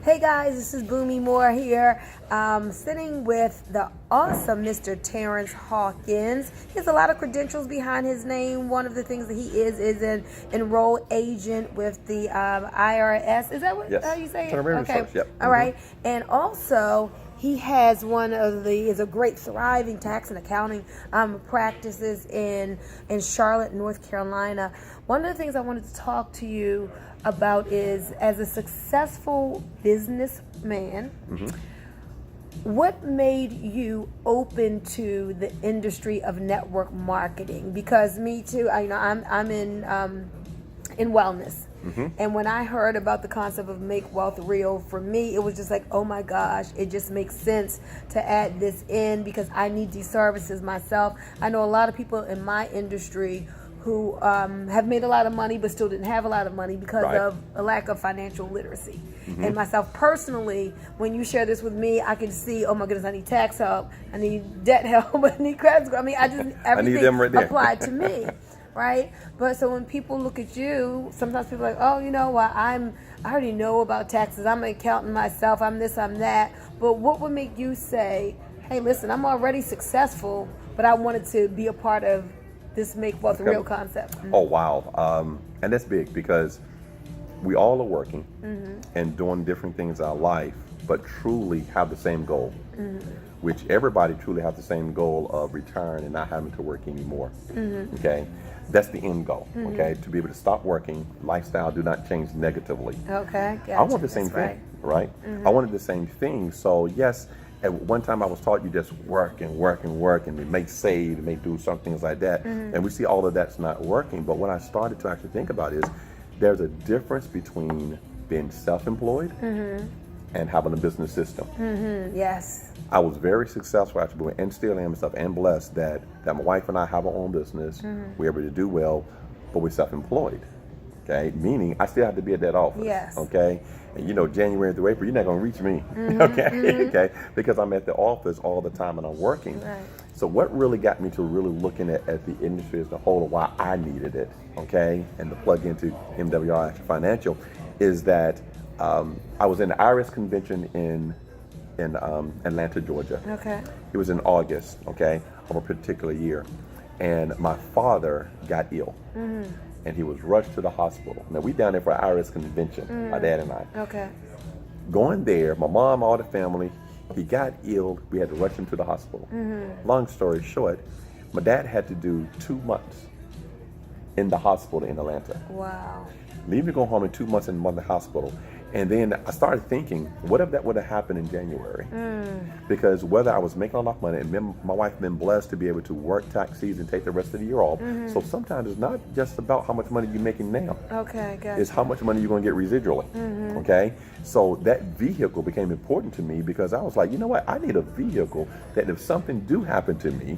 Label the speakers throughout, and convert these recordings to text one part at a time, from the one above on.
Speaker 1: Hey guys, this is Boomy Moore here, sitting with the awesome Mr. Terrence Hawkins. He has a lot of credentials behind his name. One of the things that he is an enrolled agent with the IRS. Is that what
Speaker 2: Yes.
Speaker 1: how you say it?
Speaker 2: Internal Revenue
Speaker 1: Okay,
Speaker 2: Service, yep.
Speaker 1: all right. And also, he has is a great thriving tax and accounting practices in Charlotte, North Carolina. One of the things I wanted to talk to you about is, as a successful businessman, what made you open to the industry of network marketing? Because me too, I'm in wellness. And when I heard about the concept of Make Wealth Real, for me, it was just like, oh my gosh, it just makes sense to add this in because I need these services myself. I know a lot of people in my industry who have made a lot of money but still didn't have a lot of money because of a lack of financial literacy. And myself personally, when you share this with me, I can see, oh my goodness, I need tax help, I need debt help, I need credit score. I mean, everything
Speaker 2: right there.
Speaker 1: applied to me. Right? But so when people look at you, sometimes people are like, oh, you know what, I already know about taxes. I'm an accountant myself. I'm this, I'm that. But what would make you say, hey, listen, I'm already successful, but I wanted to be a part of this Make Wealth Real concept?
Speaker 2: Oh, wow. And that's big because we all are working and doing different things in our life, but truly have the same goal, which everybody truly has the same goal of retiring and not having to work anymore. Okay? That's the end goal, okay? To be able to stop working, lifestyle do not change negatively.
Speaker 1: Okay, gotcha.
Speaker 2: I want the same thing, right? I wanted the same thing. So yes, at one time I was taught you just work and work and work and it may save, it may do some things like that. And we see all of that's not working. But what I started to actually think about is there's a difference between being self-employed and having a business system.
Speaker 1: Yes.
Speaker 2: I was very successful actually, and still am and stuff, and blessed that my wife and I have our own business. We're able to do well, but we're self-employed. Okay, meaning I still have to be at that office.
Speaker 1: Yes.
Speaker 2: Okay, and you know, January through April, you're not gonna reach me. Okay, because I'm at the office all the time and I'm working.
Speaker 1: Right.
Speaker 2: So what really got me to really looking at the industry as a whole, of why I needed it, okay, and to plug into MWR Action Financial, is that I was in the IRS convention in Atlanta, Georgia.
Speaker 1: Okay.
Speaker 2: It was in August, okay, of a particular year. And my father got ill. And he was rushed to the hospital. Now, we down there for an IRS convention, my dad and I.
Speaker 1: Okay.
Speaker 2: Going there, my mom, all the family, he got ill. We had to rush him to the hospital. Long story short, my dad had to do 2 months in the hospital in Atlanta.
Speaker 1: Wow.
Speaker 2: Leave me go home in 2 months in the hospital. And then I started thinking, what if that would have happened in January? Because whether I was making enough money, and my wife been blessed to be able to work tax season, take the rest of the year off. So sometimes it's not just about how much money you're making now.
Speaker 1: Okay, gotcha.
Speaker 2: It's how much money you're going to get residually. Okay? So that vehicle became important to me because I was like, you know what? I need a vehicle that if something do happen to me,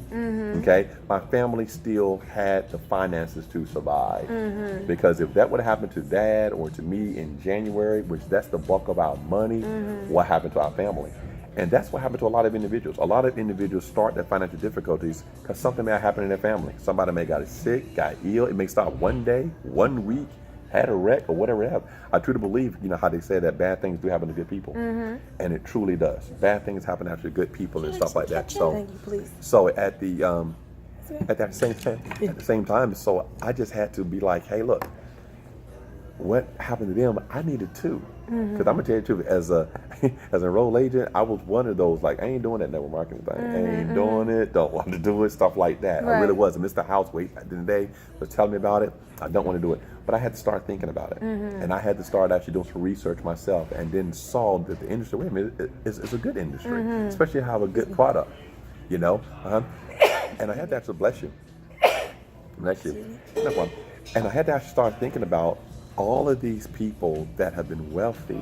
Speaker 2: okay, my family still had the finances to survive. Because if that would have happened to dad or to me in January, which that's the bulk of our money, what happened to our family? And that's what happened to a lot of individuals. A lot of individuals start their financial difficulties because something may have happened in their family. Somebody may got sick, got ill. It may start one day, 1 week, had a wreck or whatever else. I truly believe, you know, how they say that bad things do happen to good people. And it truly does. Bad things happen after good people and stuff like that. So,
Speaker 1: Thank you, please.
Speaker 2: so at that same time, so I just had to be like, hey, look, what happened to them, I needed too. Because I'm gonna tell you the truth, as an enrolled agent, I was one of those, like, I ain't doing that network marketing thing. I ain't doing it, don't want to do it, stuff like that. I really was. And Mr. Houseway at the end of the day was telling me about it. I don't want to do it. But I had to start thinking about it. And I had to start actually doing some research myself, and then saw that the industry, wait a minute, it's a good industry, especially have a good product, you know? And I had to actually, bless you. Bless you. No problem. And I had to actually start thinking about all of these people that have been wealthy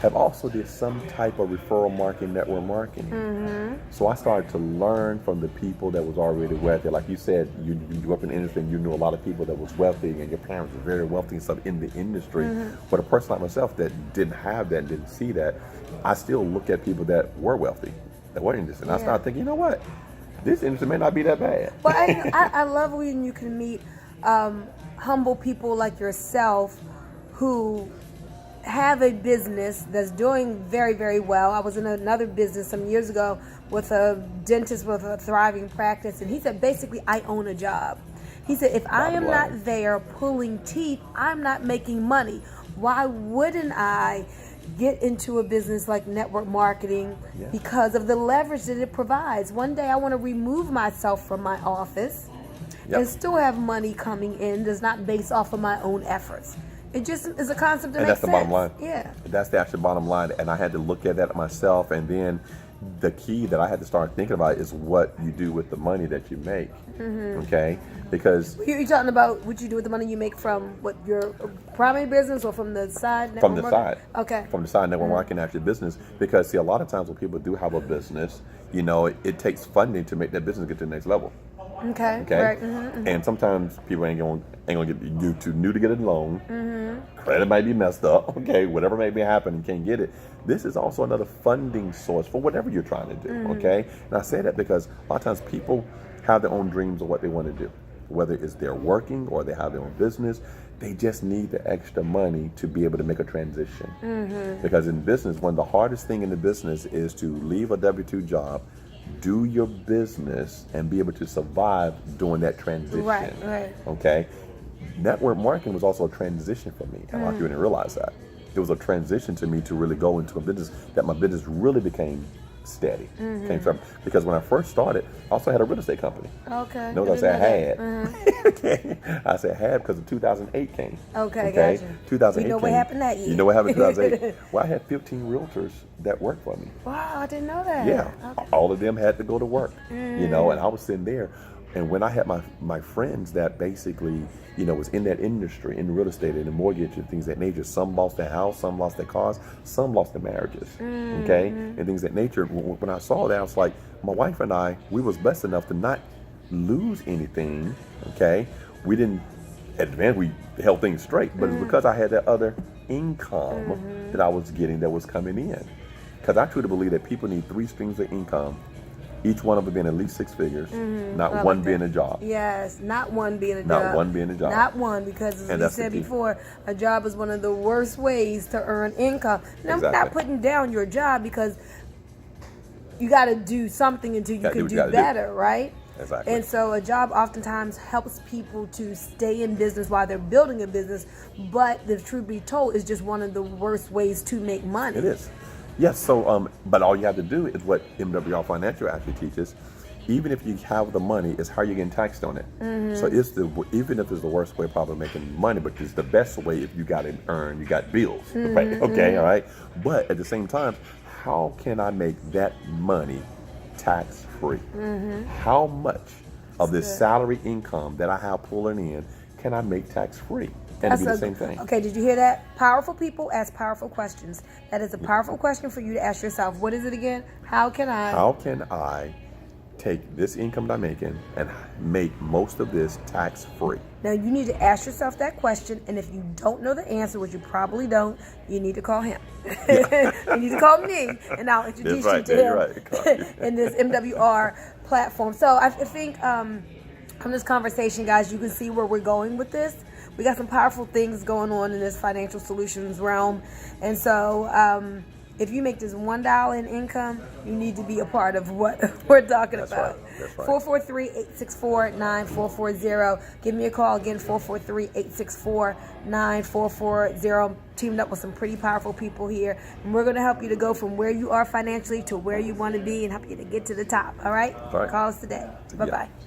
Speaker 2: have also did some type of referral marketing, network marketing. So I started to learn from the people that was already wealthy. Like you said, you grew up in the industry and you knew a lot of people that was wealthy and your parents were very wealthy and stuff in the industry. But a person like myself that didn't have that and didn't see that, I still look at people that were wealthy, that were in this. And I started thinking, you know what? This industry may not be that bad.
Speaker 1: But I love when you can meet humble people like yourself who have a business that's doing very, very well. I was in another business some years ago with a dentist with a thriving practice, and he said, basically, I own a job. He said, if I am not there pulling teeth, I'm not making money. Why wouldn't I get into a business like network marketing? Because of the leverage that it provides. One day I want to remove myself from my office and still have money coming in that's not based off of my own efforts. It just is a concept that makes sense. And that's the bottom line. Yeah.
Speaker 2: That's the actual bottom line. And I had to look at that myself. And then the key that I had to start thinking about is what you do with the money that you make. Okay? Because
Speaker 1: you're talking about what you do with the money you make from what your primary business or from the side?
Speaker 2: From the side.
Speaker 1: Okay.
Speaker 2: From the side network marketing actual business. Because see, a lot of times when people do have a business, you know, it takes funding to make that business get to the next level.
Speaker 1: Okay. Right.
Speaker 2: And sometimes people ain't gonna get you too new to get a loan. Credit might be messed up. Okay, whatever may be happening, can't get it. This is also another funding source for whatever you're trying to do. Okay, and I say that because a lot of times people have their own dreams of what they want to do, whether it's they're working or they have their own business. They just need the extra money to be able to make a transition. Because in business, one of the hardest thing in the business is to leave a W-2 job, do your business, and be able to survive during that transition.
Speaker 1: Right.
Speaker 2: Okay? Network marketing was also a transition for me. And a lot of people didn't realize that. It was a transition to me to really go into a business that my business really became steady. Because when I first started, I also had a real estate company.
Speaker 1: Okay.
Speaker 2: Notice I said I had. Okay. I said I had because of 2008 came.
Speaker 1: Okay, gotcha.
Speaker 2: 2008
Speaker 1: You know what happened that year?
Speaker 2: You know what happened in 2008? Well, I had 15 realtors that worked for me.
Speaker 1: Wow, I didn't know that.
Speaker 2: Yeah.
Speaker 1: Okay.
Speaker 2: All of them had to go to work. You know, and I was sitting there. And when I had my friends that basically, you know, was in that industry, in real estate and in mortgage and things of that nature, some lost their house, some lost their cars, some lost their marriages, okay, and things of that nature. When I saw that, I was like, my wife and I, we was blessed enough to not lose anything, okay. We didn't advance, we held things straight, but it's because I had that other income that I was getting that was coming in. Because I truly believe that people need 3 streams of income, each one of them being at least 6 figures, not one being a job.
Speaker 1: Yes, not one being a job.
Speaker 2: Not one being a job.
Speaker 1: Not one, because as we said before, a job is one of the worst ways to earn income. Now, I'm not putting down your job, because you got to do something until you can do better, right?
Speaker 2: Exactly.
Speaker 1: And so a job oftentimes helps people to stay in business while they're building a business, but the truth be told, is just one of the worst ways to make money.
Speaker 2: It is. Yes, so, but all you have to do is what MWR Financial actually teaches. Even if you have the money, it's how you're getting taxed on it. So it's even if it's the worst way probably making money, but it's the best way if you got to earn, you got bills, right? Okay, all right. But at the same time, how can I make that money tax-free? How much of this salary income that I have pulling in can I make tax-free? And it'd be the same thing.
Speaker 1: Okay, did you hear that? Powerful people ask powerful questions. That is a powerful question for you to ask yourself. What is it again? How can I
Speaker 2: take this income that I'm making and make most of this tax-free?
Speaker 1: Now, you need to ask yourself that question, and if you don't know the answer, which you probably don't, you need to call him. You need to call me, and I'll introduce you to him in this MWR platform. So I think from this conversation, guys, you can see where we're going with this. We got some powerful things going on in this financial solutions realm. And so if you make this $1 in income, you need to be a part of what we're talking about.
Speaker 2: That's right.
Speaker 1: 443-864-9440. Give me a call again, 443-864-9440. Teamed up with some pretty powerful people here. And we're going to help you to go from where you are financially to where you want to be and help you to get to the top. All right?
Speaker 2: All right.
Speaker 1: Call us today. Bye-bye.
Speaker 2: Yeah.